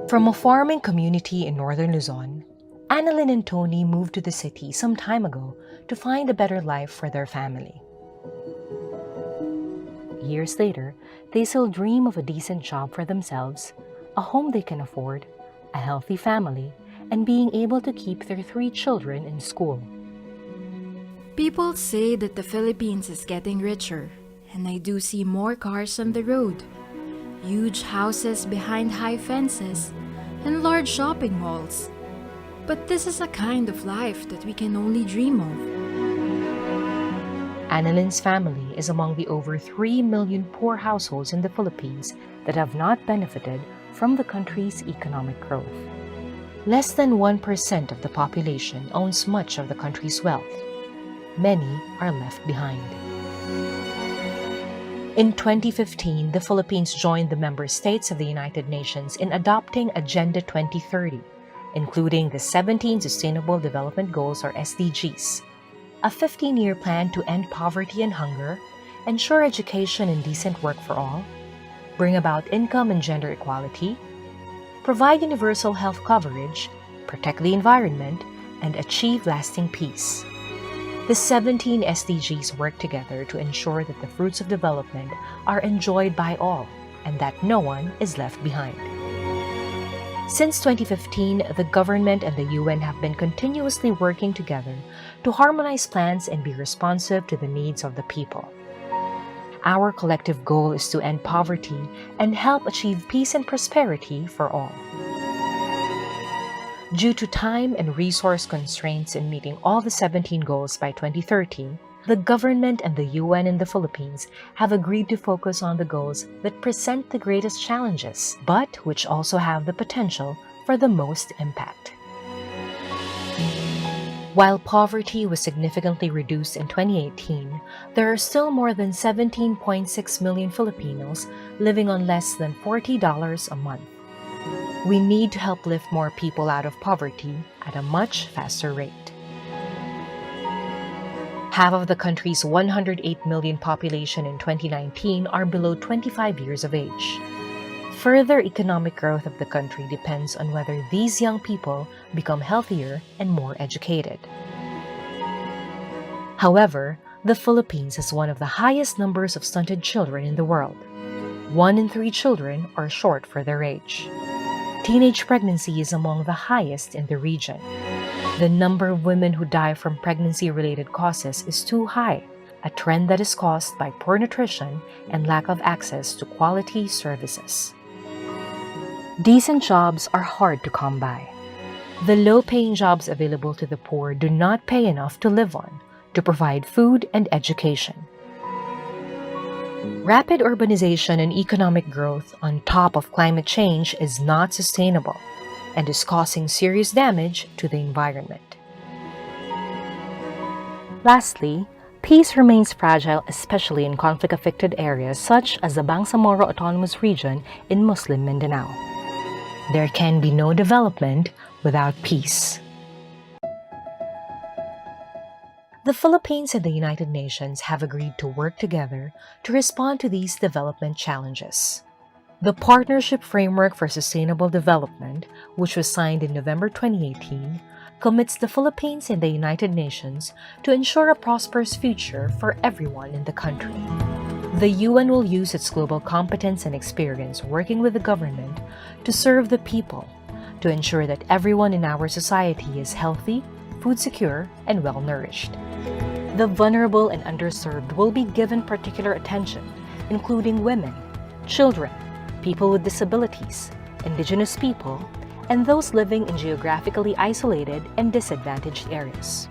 From a farming community in northern Luzon, Annalyn and Tony moved to the city some time ago to find a better life for their family. Years later, they still dream of a decent job for themselves, a home they can afford, a healthy family, and being able to keep their 3 children in school. People say that the Philippines is getting richer, and I do see more cars on the road, huge houses behind high fences, and large shopping malls. But this is a kind of life that we can only dream of. Annalyn's family is among the over 3 million poor households in the Philippines that have not benefited from the country's economic growth. Less than 1% of the population owns much of the country's wealth. Many are left behind. In 2015, the Philippines joined the member states of the United Nations in adopting Agenda 2030, including the 17 Sustainable Development Goals or SDGs, a 15-year plan to end poverty and hunger, ensure education and decent work for all, bring about income and gender equality, provide universal health coverage, protect the environment, and achieve lasting peace. The 17 SDGs work together to ensure that the fruits of development are enjoyed by all and that no one is left behind. Since 2015, the government and the UN have been continuously working together to harmonize plans and be responsive to the needs of the people. Our collective goal is to end poverty and help achieve peace and prosperity for all. Due to time and resource constraints in meeting all the 17 goals by 2030, the government and the UN in the Philippines have agreed to focus on the goals that present the greatest challenges, but which also have the potential for the most impact. While poverty was significantly reduced in 2018, there are still more than 17.6 million Filipinos living on less than $40 a month. We need to help lift more people out of poverty at a much faster rate. Half of the country's 108 million population in 2019 are below 25 years of age. Further economic growth of the country depends on whether these young people become healthier and more educated. However, the Philippines has one of the highest numbers of stunted children in the world. 1 in 3 children are short for their age. Teenage pregnancy is among the highest in the region. The number of women who die from pregnancy-related causes is too high, a trend that is caused by poor nutrition and lack of access to quality services. Decent jobs are hard to come by. The low-paying jobs available to the poor do not pay enough to live on, to provide food and education. Rapid urbanization and economic growth on top of climate change is not sustainable and is causing serious damage to the environment. Lastly, peace remains fragile, especially in conflict-affected areas such as the Bangsamoro Autonomous Region in Muslim Mindanao. There can be no development without peace. The Philippines and the United Nations have agreed to work together to respond to these development challenges. The Partnership Framework for Sustainable Development, which was signed in November 2018, commits the Philippines and the United Nations to ensure a prosperous future for everyone in the country. The UN will use its global competence and experience working with the government to serve the people, to ensure that everyone in our society is healthy, food secure, and well-nourished. The vulnerable and underserved will be given particular attention, including women, children, people with disabilities, indigenous people, and those living in geographically isolated and disadvantaged areas.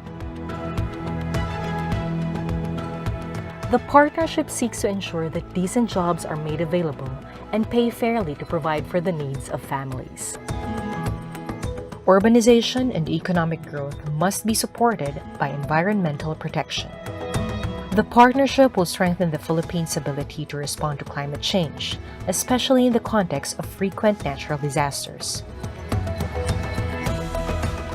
The partnership seeks to ensure that decent jobs are made available and pay fairly to provide for the needs of families. Urbanization and economic growth must be supported by environmental protection. The partnership will strengthen the Philippines' ability to respond to climate change, especially in the context of frequent natural disasters.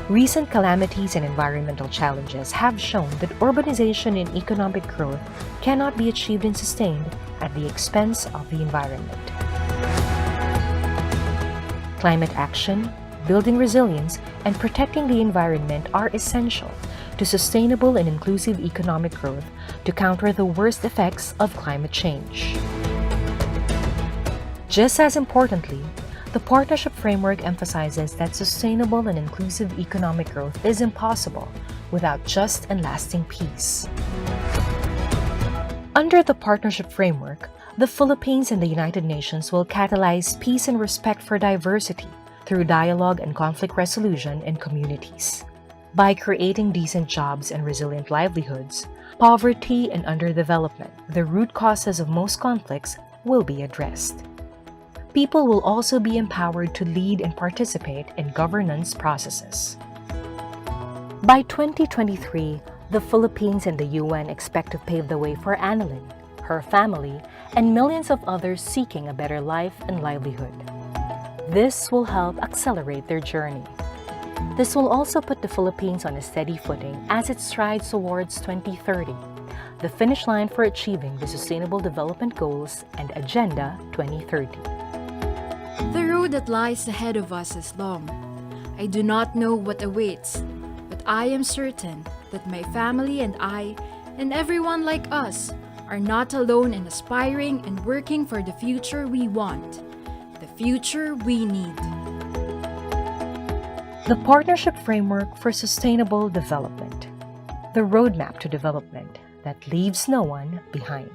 Recent calamities and environmental challenges have shown that urbanization and economic growth cannot be achieved and sustained at the expense of the environment. Climate action, building resilience, and protecting the environment are essential to sustainable and inclusive economic growth to counter the worst effects of climate change. Just as importantly, the partnership framework emphasizes that sustainable and inclusive economic growth is impossible without just and lasting peace. Under the partnership framework, the Philippines and the United Nations will catalyze peace and respect for diversity through dialogue and conflict resolution in communities. By creating decent jobs and resilient livelihoods, poverty and underdevelopment, the root causes of most conflicts, will be addressed. People will also be empowered to lead and participate in governance processes. By 2023, the Philippines and the UN expect to pave the way for Annalyn, her family, and millions of others seeking a better life and livelihood. This will help accelerate their journey. This will also put the Philippines on a steady footing as it strides towards 2030, the finish line for achieving the Sustainable Development Goals and Agenda 2030. The road that lies ahead of us is long. I do not know what awaits, but I am certain that my family and I, and everyone like us, are not alone in aspiring and working for the future we want, the future we need. The Partnership Framework for Sustainable Development, the roadmap to development that leaves no one behind.